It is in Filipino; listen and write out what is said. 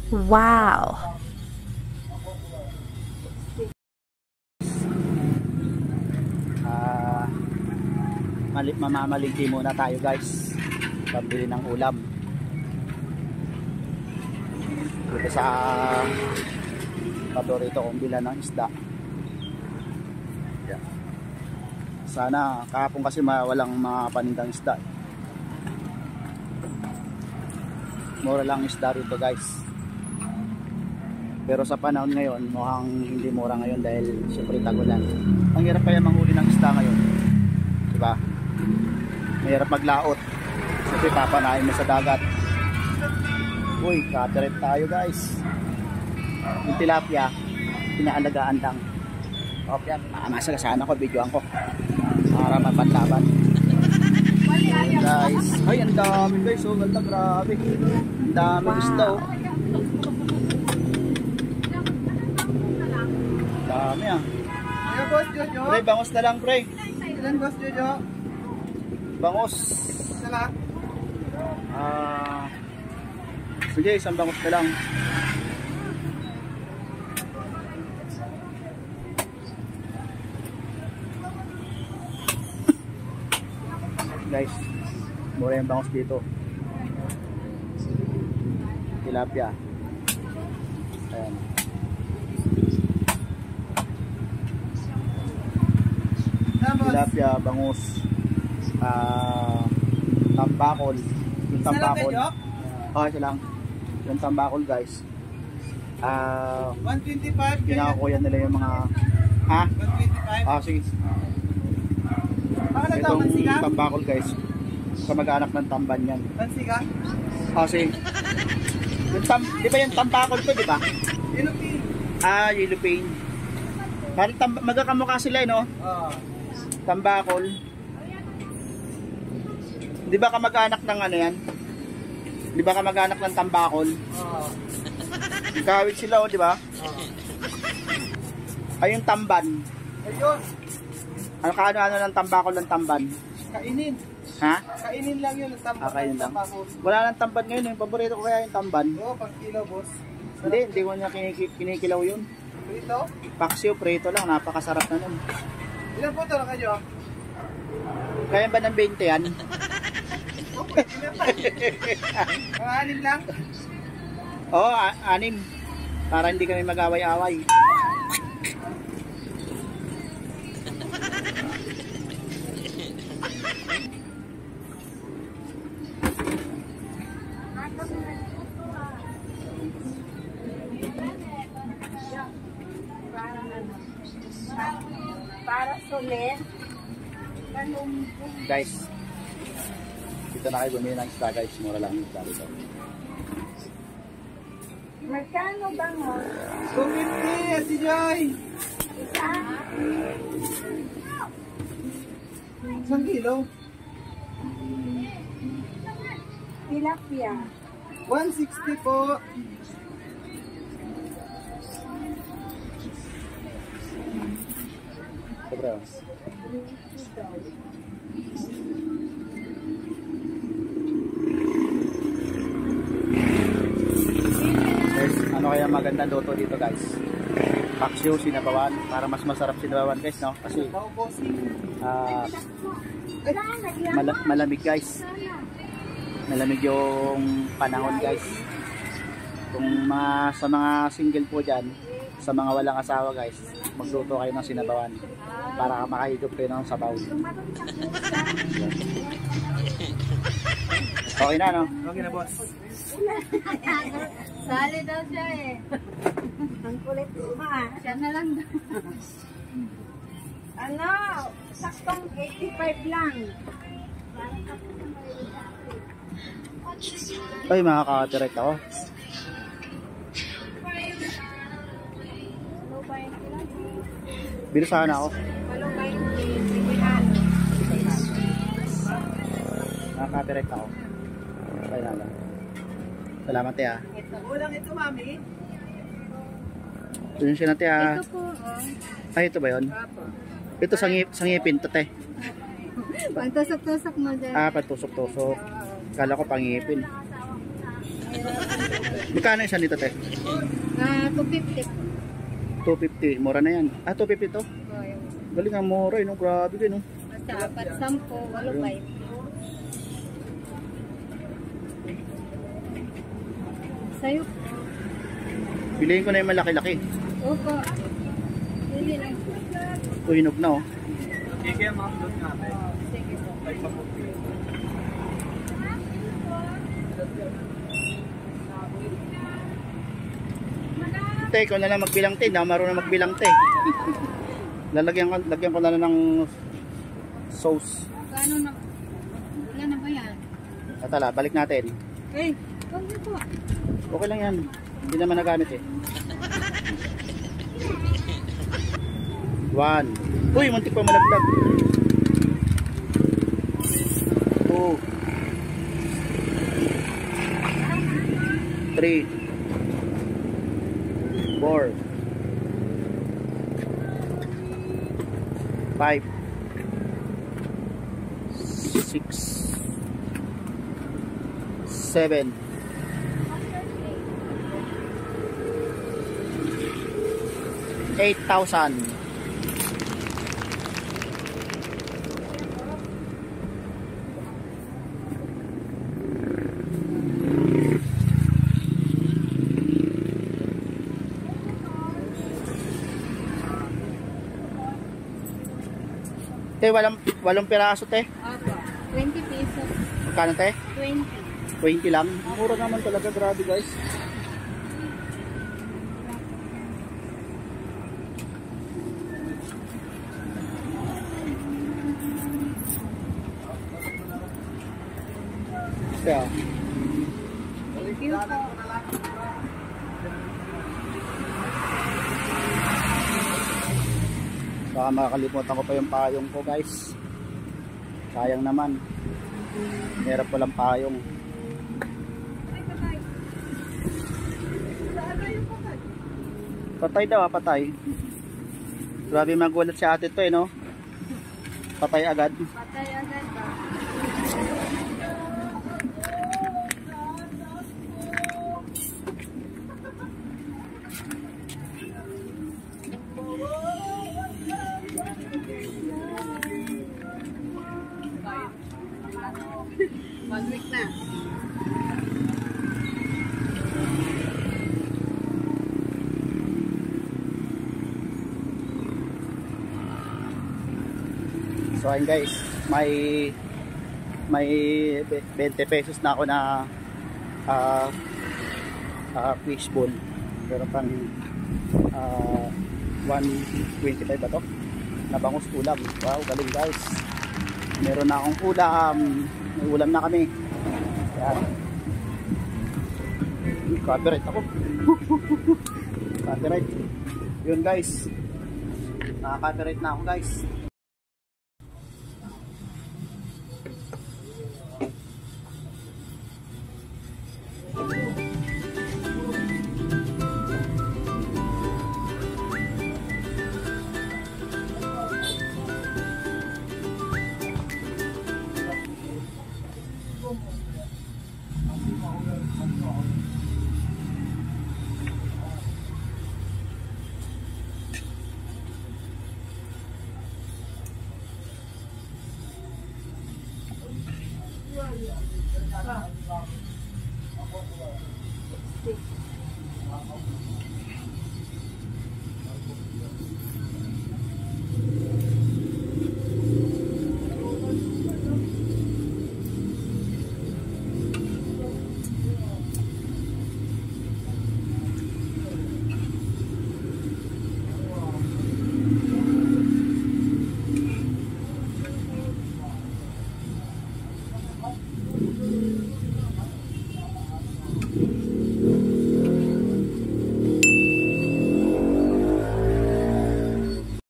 Wow! Mamamalingki muna tayo guys, pabili ng ulam dito sa paborito kong bila ng isda. Yeah. Sana kahapon kasi walang mga panindang isda, mura lang isda rito guys, pero sa panahon ngayon mukhang hindi mura ngayon dahil syempre tagulan. Ang hirap kaya manghuli ng isda ngayon, diba? Mahirap maglaot kasi papanahin mo sa dagat. Uy, katarit tayo guys. Yung tilapia pinaalagaan lang. Okay, masagasaan ako, videoan ko para mapanlaban guys. Ay, ang dami guys, oh, ganda, grabe, ang dami isda, oh. Dami ah. Ayo boss Jojo. Pre, bangos na lang pre. Ilan boss Jojo? Bangos. Sala. Sige, isang bangos na lang. Guys, mura yung bangos dito. Tilapia. Ayan. Tilapia, bangus, tambakol. Yung tambakol. Okay lang. Yung tambakol guys. 125. Pinakakuya nila yung mga ha? 125. Sige. Itong tambakol guys, kamag-anak ng tamban yan. Pansika? Sige. Yung di ba yung tambakol to, di ba? Yellow pin. Yellow pin. Magkakamukha sila, no? Tambakol. Di ba kamag-anak ng ano yan? Di ba kamag-anak ng tambakol? Kawit sila, oh, di ba? Ay, yung tamban. Ayun. Ano ng tambakol ng tamban? Kainin. Ha? Kainin lang yun. Kainin lang. Wala nang tamban ngayon. Yung paborito ko kaya yung tamban. Oo, pang kilo, boss. Hindi ko niya kinikilaw yun. Prito? Paksiw, prito lang. Napakasarap na nun. Ilan po ito na kayo? Kaya ba ng 20 yan? Okay, ilan pa? Mga 6 lang? Oo, 6. Para hindi kami mag-away-away. Para sulit. Guys, dito na kayo bumili ng isda guys. Mura lang yung isda dito. Magkano ba mo? 250, si Joy. Isa? 1 kilo. Tilapia. 160 po. Sobra. Guys, ano kaya maganda luto dito guys? Paksiw, sinabawan. Para mas masarap sinabawan guys, no? Kasi malamig guys. Malamig yung panahon guys. Kung sa mga single po dyan, sa mga walang asawa guys, magluto kayo ng sinabawan para makahigop kayo ng sabaw. Okay na, no? Okay na, boss. Sali daw siya eh. Ang kulit mo ah. Siya na lang daw. Ano? Saktong 85 lang. Ay, makaka-direct ako. Bilo sana ako. Nakaka-direct ako. Okay na lang. Salamat ya. Ulang ito, mami. Yun siya natin ya. Ito po. Oh. Ay, ito ba yun? Apo. Ito sangipin to te. Pagtusok-tusok mo dyan. Patusok-tusok. Kala ko pangipin. Magkano isa nito, te? 250. 250. Mura na yan. 250 to? Oh, yun. Galing ang mura, no? Grabe din, no? Basta 4, 10, 8, 5. Sa'yo. Piliin ko na yung malaki-laki. Opo. Hindi lang. Hinog na, oh. Sige, ma'am, doon nga. Sige po. Te, ikaw na lang magbilang, te. Hindi ako marunong magbilang, te. Lagyan ko na lang ng sauce. Paano na? Wala na ba yan? Tala, balik natin. Eh, huwag niyo po. Okay lang yan. Hindi naman nagamit, eh. 1. Uy, muntik pa malaglag. 2. 3. 4. 5. 6. 7. 8,000. Te, walong piraso, te. Opo. 20 pesos. Magkano, te? 20. 20 lang. Mura naman talaga, grabe, guys. Kaya, Thank you po. baka makakalimutan ko pa yung payong ko, guys. Sayang naman. Meron palang payong. Patay daw, patay. Grabe magulat si ate to, eh, no? Patay agad. Patay agad ba? One week na. So ayun, guys, may 20 pesos na ako na fishball. Pero pang 125 ba to? Nabangus ulam. Wow, galing, guys. Meron na akong ulam. May ulam na kami. Yan. Copyright ako. Copyright. Yun, guys. Naka-copyright na ako, guys.